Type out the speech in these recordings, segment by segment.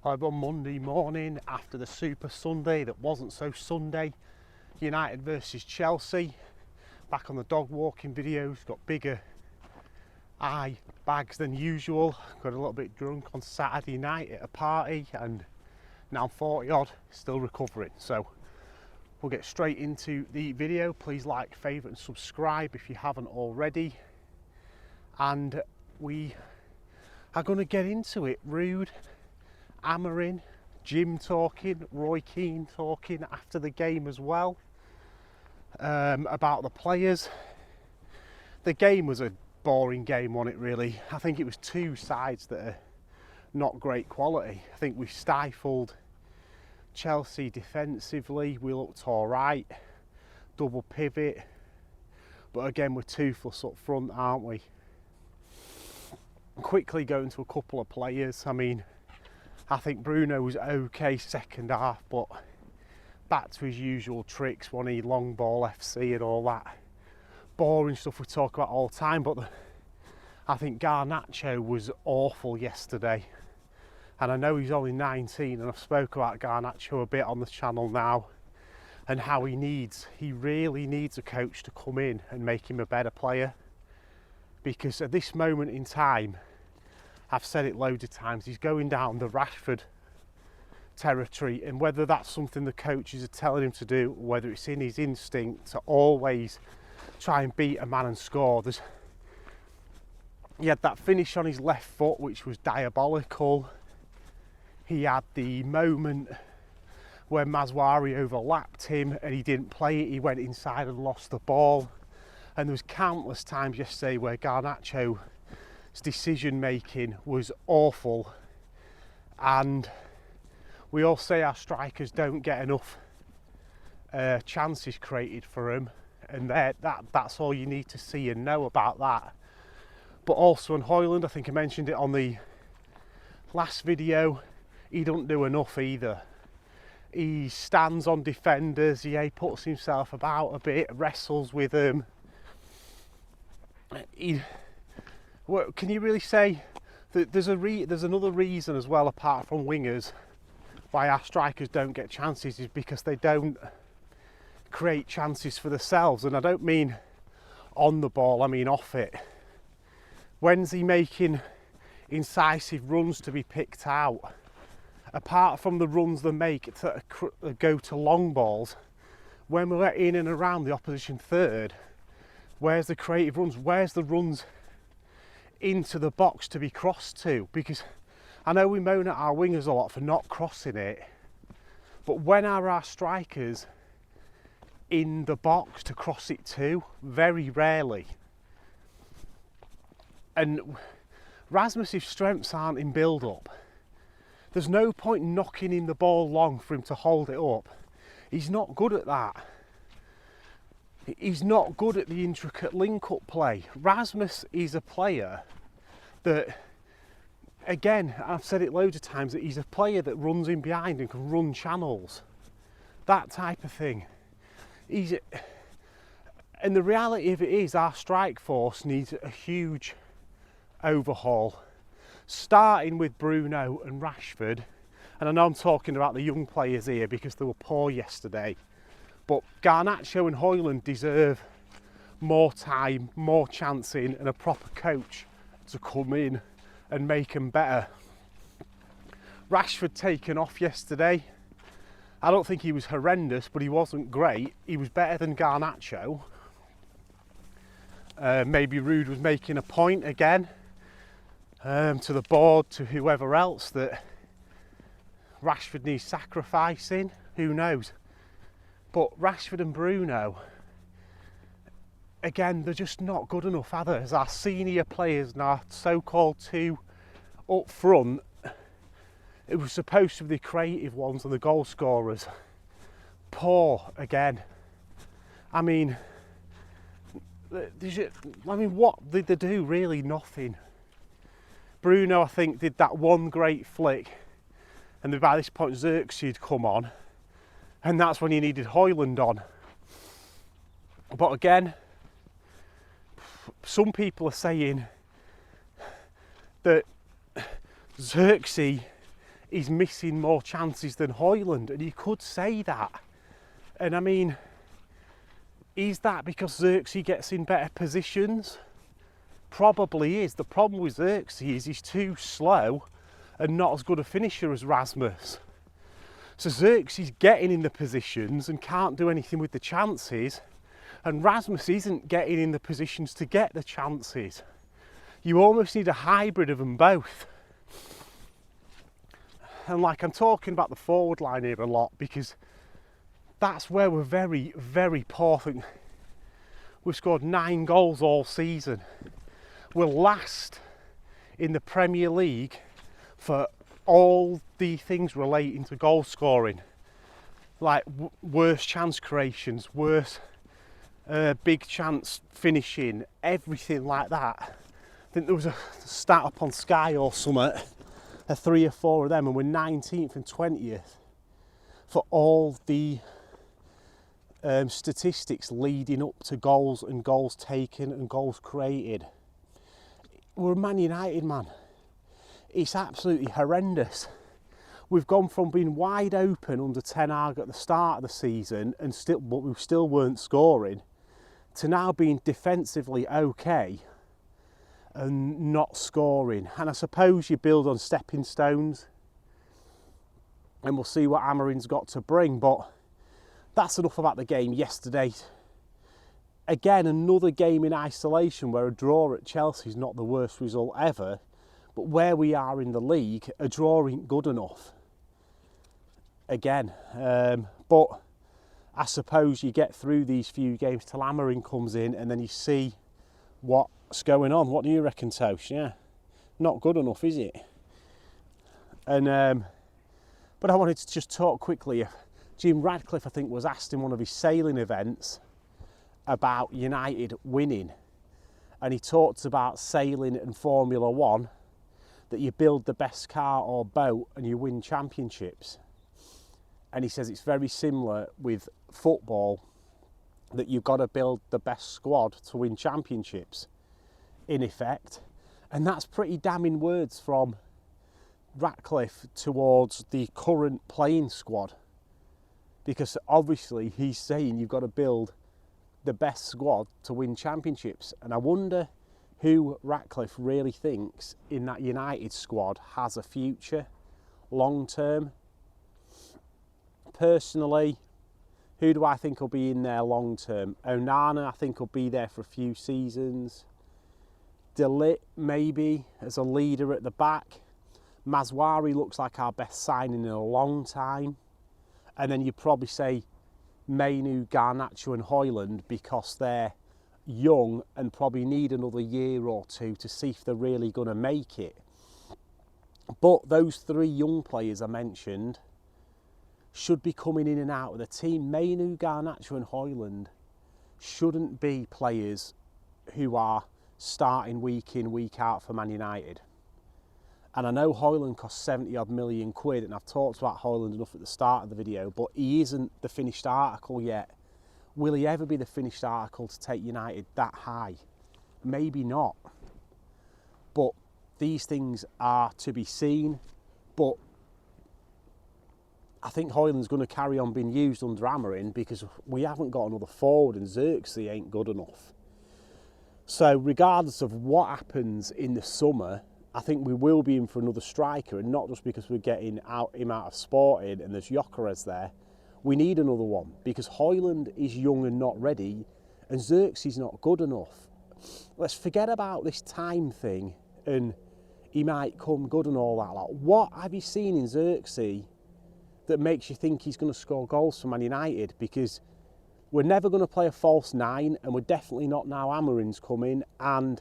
On Monday morning after the Super Sunday that wasn't so Sunday, United versus Chelsea. Back on the dog walking videos, got bigger eye bags than usual. Got a little bit drunk on Saturday night at a party and now I'm 40 odd, still recovering. So we'll get straight into the video. Please like, favourite and subscribe if you haven't already. And we are going to get into it. Rude, Amarin, Jim talking, Roy Keane talking after the game as well, about the players. The game was a boring game, wasn't it really? I think it was two sides that are not great quality. I think we stifled Chelsea defensively, we looked alright, double pivot, but again we're toothless up front, aren't we? Quickly going to a couple of players. I mean, I think Bruno was okay second half, but back to his usual tricks, one he long ball FC and all that boring stuff we talk about all the time. But I think Garnacho was awful yesterday, and I know he's only 19, and I've spoke about Garnacho a bit on the channel now and how he really needs a coach to come in and make him a better player, because at this moment in time, I've said it loads of times, he's going down the Rashford territory, and whether that's something the coaches are telling him to do, or whether it's in his instinct to always try and beat a man and score. He had that finish on his left foot which was diabolical. He had the moment where Mazwari overlapped him and he didn't play it, he went inside and lost the ball. And there was countless times yesterday where Garnacho's decision making was awful, and we all say our strikers don't get enough chances created for them, and that's all you need to see and know about that. But also on Højlund, I think I mentioned it on the last video, he doesn't do enough either. He stands on defenders, he puts himself about a bit, wrestles with them. Can you really say that there's another reason as well, apart from wingers, why our strikers don't get chances, is because they don't create chances for themselves. And I don't mean on the ball, I mean off it. When's he making incisive runs to be picked out? Apart from the runs they make to go to long balls, when we're in and around the opposition third, where's the creative runs? Where's the runs into the box to be crossed to? Because I know we moan at our wingers a lot for not crossing it, but when are our strikers in the box to cross it to? Very rarely. And Rasmus's strengths aren't in build-up. There's no point knocking in the ball long for him to hold it up. He's not good at that. He's not good at the intricate link-up play. Rasmus is a player that, again, I've said it loads of times, that he's a player that runs in behind and can run channels. That type of thing. And the reality of it is, our strike force needs a huge overhaul, starting with Bruno and Rashford. And I know I'm talking about the young players here because they were poor yesterday, but Garnacho and Højlund deserve more time, more chancing, and a proper coach to come in and make them better. Rashford taken off yesterday. I don't think he was horrendous, but he wasn't great. He was better than Garnacho. Maybe Rude was making a point again to the board, to whoever else, that Rashford needs sacrificing. Who knows? But Rashford and Bruno, again, they're just not good enough, are they? As our senior players and our so-called two up front, it was supposed to be the creative ones and the goal scorers. Poor again. I mean, what did they do? Really nothing. Bruno, I think, did that one great flick, and by this point Xerxes had come on, and that's when you needed Højlund on. But again, some people are saying that Xerxes he's missing more chances than Højlund, and you could say that. And I mean, is that because Xerxes gets in better positions? Probably is. The problem with Xerxes is he's too slow and not as good a finisher as Rasmus. So Xerxes getting in the positions and can't do anything with the chances, and Rasmus isn't getting in the positions to get the chances. You almost need a hybrid of them both. And like, I'm talking about the forward line here a lot because that's where we're very, very poor. I think we've scored 9 goals all season. We're last in the Premier League for all the things relating to goal scoring, like worse chance creations, worse big chance finishing, everything like that. I think there was a stat up on Sky or something, 3 or 4 of them, and we're 19th and 20th for all the statistics leading up to goals and goals taken and goals created. We're Man United, man. It's absolutely horrendous. We've gone from being wide open under Ten Hag at the start of the season but we still weren't scoring, to now being defensively okay and not scoring. And I suppose you build on stepping stones, and we'll see what Amarin's got to bring. But that's enough about the game yesterday. Again, another game in isolation where a draw at Chelsea is not the worst result ever, but where we are in the league, a draw ain't good enough. Again, but I suppose you get through these few games till Amarin comes in, and then you see what's going on. What do you reckon, Tosh? Yeah, not good enough, is it? And but I wanted to just talk quickly. Jim Radcliffe, I think, was asked in one of his sailing events about United winning, and he talked about sailing and Formula One, that you build the best car or boat and you win championships. And he says it's very similar with football, that you've got to build the best squad to win championships, in effect. And that's pretty damning words from Ratcliffe towards the current playing squad, because obviously he's saying you've got to build the best squad to win championships. And I wonder who Ratcliffe really thinks in that United squad has a future long term. Personally, who do I think will be in there long term? Onana, I think, will be there for a few seasons. De Ligt, maybe, as a leader at the back. Mazwari looks like our best signing in a long time. And then you'd probably say Mainu, Garnacho and Højlund, because they're young and probably need another year or two to see if they're really going to make it. But those 3 young players I mentioned should be coming in and out of the team. Mainu, Garnacho and Højlund shouldn't be players who are starting week in, week out for Man United. And I know Højlund costs 70 odd million quid, and I've talked about Højlund enough at the start of the video, but he isn't the finished article yet. Will he ever be the finished article to take United that high? Maybe not. But these things are to be seen. But I think Højlund's going to carry on being used under Amarin, because we haven't got another forward, and Xerxes ain't good enough. So regardless of what happens in the summer, I think we will be in for another striker, and not just because we're getting him out of Sporting and there's Gyökeres there. We need another one, because Højlund is young and not ready, and Xerxes is not good enough. Let's forget about this time thing and he might come good and all that. Like, what have you seen in Xerxes that makes you think he's going to score goals for Man United? Because we're never going to play a false 9, and we're definitely not now Amarin's coming. And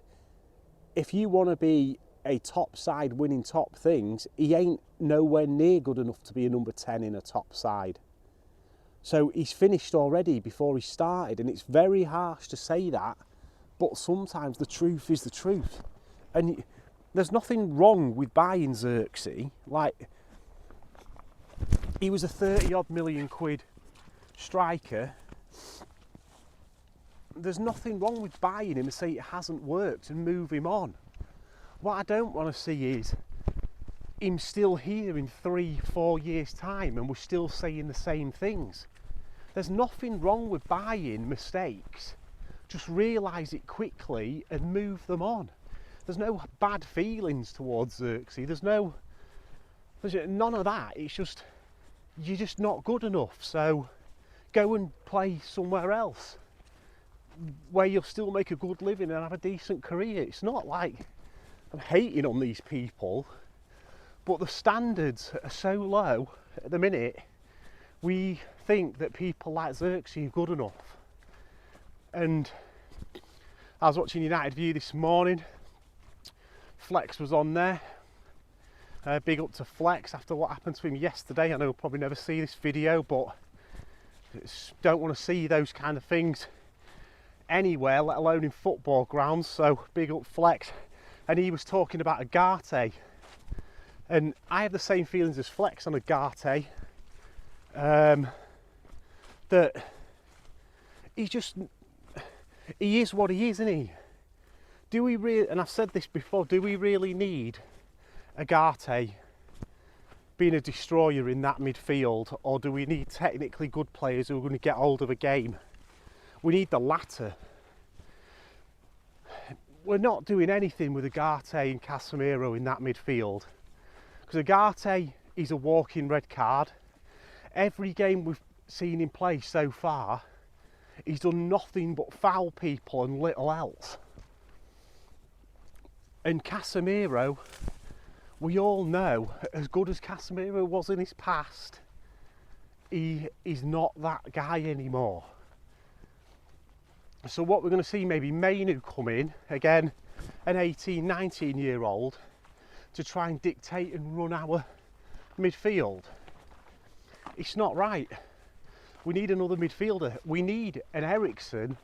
if you want to be a top side winning top things, he ain't nowhere near good enough to be a number 10 in a top side. So he's finished already before he started, and it's very harsh to say that, but sometimes the truth is the truth. And there's nothing wrong with buying Xerxes. Like, he was a 30 odd million quid striker. There's nothing wrong with buying him and say it hasn't worked and move him on. What I don't want to see is him still here in 3-4 years' time and we're still saying the same things. There's nothing wrong with buying mistakes. Just realise it quickly and move them on. There's no bad feelings towards Xerxes. There's none of that. It's just, you're just not good enough. So go and play somewhere else where you'll still make a good living and have a decent career. It's not like I'm hating on these people, but the standards are so low at the minute. We think that people like Xerxes are good enough. And I was watching United View this morning. Flex was on there. Big up to Flex after what happened to him yesterday. I know he'll probably never see this video, but don't want to see those kind of things anywhere, let alone in football grounds. So big up Flex. And he was talking about Agate. And I have the same feelings as Flex on Agate. That he is what he is, isn't he? Do we really, and I've said this before, do we really need Agate being a destroyer in that midfield, or do we need technically good players who are going to get hold of a game? We need the latter. We're not doing anything with Agate and Casemiro in that midfield, because Agate is a walking red card. Every game we've seen him play so far, he's done nothing but foul people and little else. And Casemiro, we all know, as good as Casemiro was in his past, he is not that guy anymore. So what we're going to see, maybe Manu come in, again, an 18, 19-year-old, to try and dictate and run our midfield. It's not right. We need another midfielder. We need an Eriksen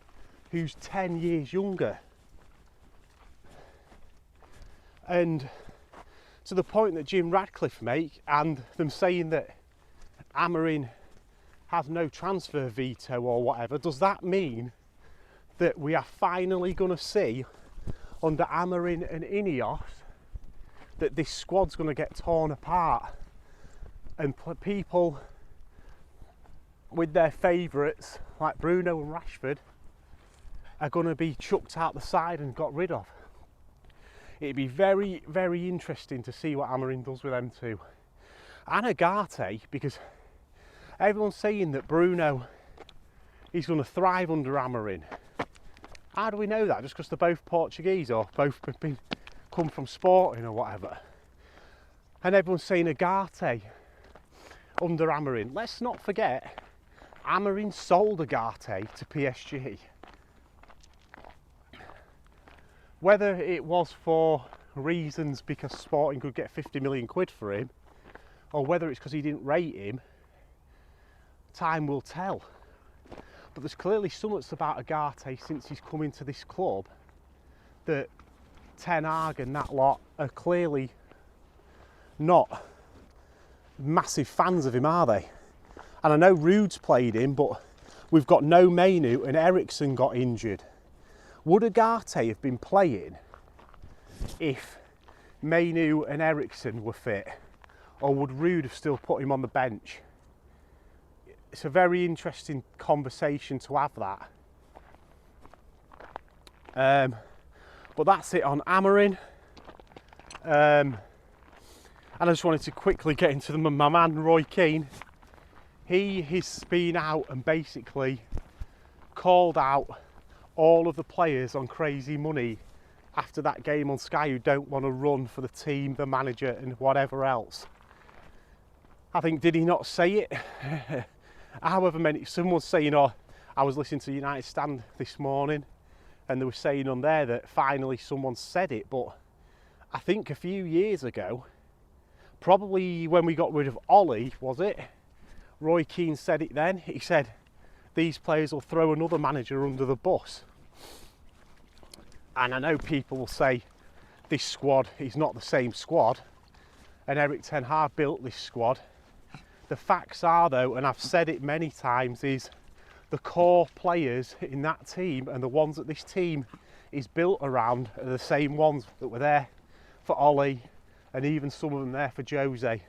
who's 10 years younger. And to the point that Jim Radcliffe make, and them saying that Amorim has no transfer veto or whatever, does that mean that we are finally going to see under Amorim and Ineos that this squad's going to get torn apart and people with their favourites like Bruno and Rashford are going to be chucked out the side and got rid of? It'd be very, very interesting to see what Amorim does with them two. And Agate, because everyone's saying that Bruno is going to thrive under Amorim. How do we know that? Just because they're both Portuguese or both come from Sporting or whatever? And everyone's saying Agate under Amorim. Let's not forget, Amorim sold Agate to PSG. Whether it was for reasons because Sporting could get 50 million quid for him, or whether it's because he didn't rate him, time will tell. But there's clearly something about Agate since he's come into this club that Ten Hag and that lot are clearly not massive fans of him, are they? And I know Rude's played him, but we've got no Manu and Eriksen got injured. Would Agate have been playing if Manu and Eriksen were fit? Or would Rude have still put him on the bench? It's a very interesting conversation to have that. But that's it on Amorim. And I just wanted to quickly get into my man Roy Keane. He has been out and basically called out all of the players on crazy money after that game on Sky who don't want to run for the team, the manager and whatever else. I think, did he not say it? However many, someone's saying, oh, I was listening to United Stand this morning and they were saying on there that finally someone said it, but I think a few years ago, probably when we got rid of Ollie, was it? Roy Keane said it then. He said, these players will throw another manager under the bus. And I know people will say this squad is not the same squad and Erik Ten Hag built this squad. The facts are though, and I've said it many times, is the core players in that team and the ones that this team is built around are the same ones that were there for Ollie and even some of them there for Jose.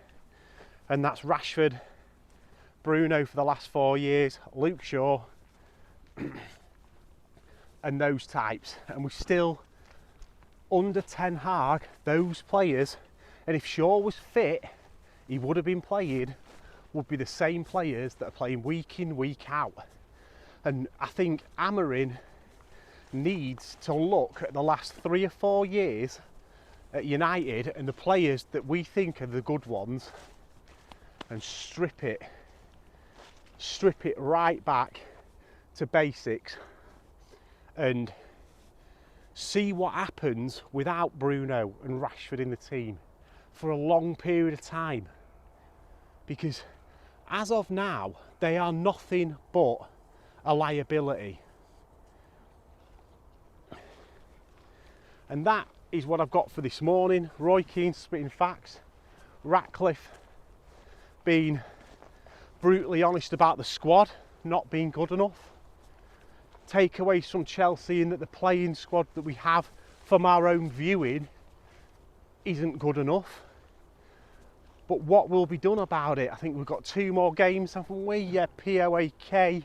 And that's Rashford, Bruno for the last 4 years, Luke Shaw, and those types. And we're still under Ten Hag, those players, and if Shaw was fit, he would have been playing, would be the same players that are playing week in, week out. And I think Amorim needs to look at the last 3 or 4 years at United and the players that we think are the good ones and strip it right back to basics and see what happens without Bruno and Rashford in the team for a long period of time. Because as of now, they are nothing but a liability. And that is what I've got for this morning. Roy Keane spitting facts, Ratcliffe being brutally honest about the squad not being good enough, takeaways from Chelsea in that the playing squad that we have from our own viewing isn't good enough. But what will be done about it? I think we've got 2 more games, haven't we? Yeah, POAK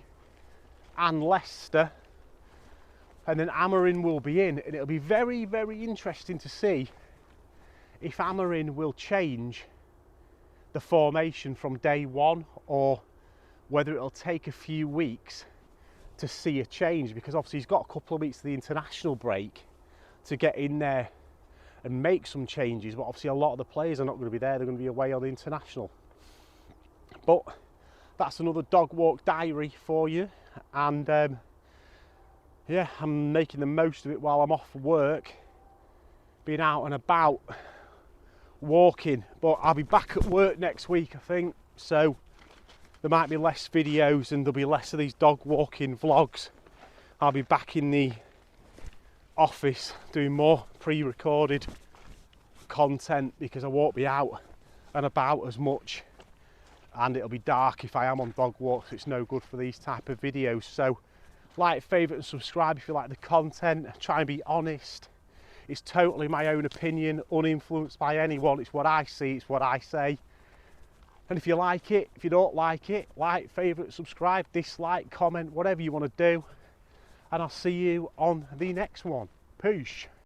and Leicester. And then Amorim will be in, and it'll be very, very interesting to see if Amorim will change the formation from day one, or whether it'll take a few weeks to see a change, because obviously he's got a couple of weeks of the international break to get in there and make some changes, but obviously a lot of the players are not going to be there, they're going to be away on the international. But that's another dog walk diary for you, and yeah, I'm making the most of it while I'm off work, being out and about walking. But I'll be back at work next week, I think, so there might be less videos and there'll be less of these dog walking vlogs. I'll be back in the office doing more pre-recorded content because I won't be out and about as much, and it'll be dark if I am on dog walks. It's no good for these type of videos. So like, favourite and subscribe if you like the content. Try and be honest. It's totally my own opinion, uninfluenced by anyone. It's what I see, it's what I say. And if you like it, if you don't like it, like, favourite, subscribe, dislike, comment, whatever you want to do. And I'll see you on the next one. Peace.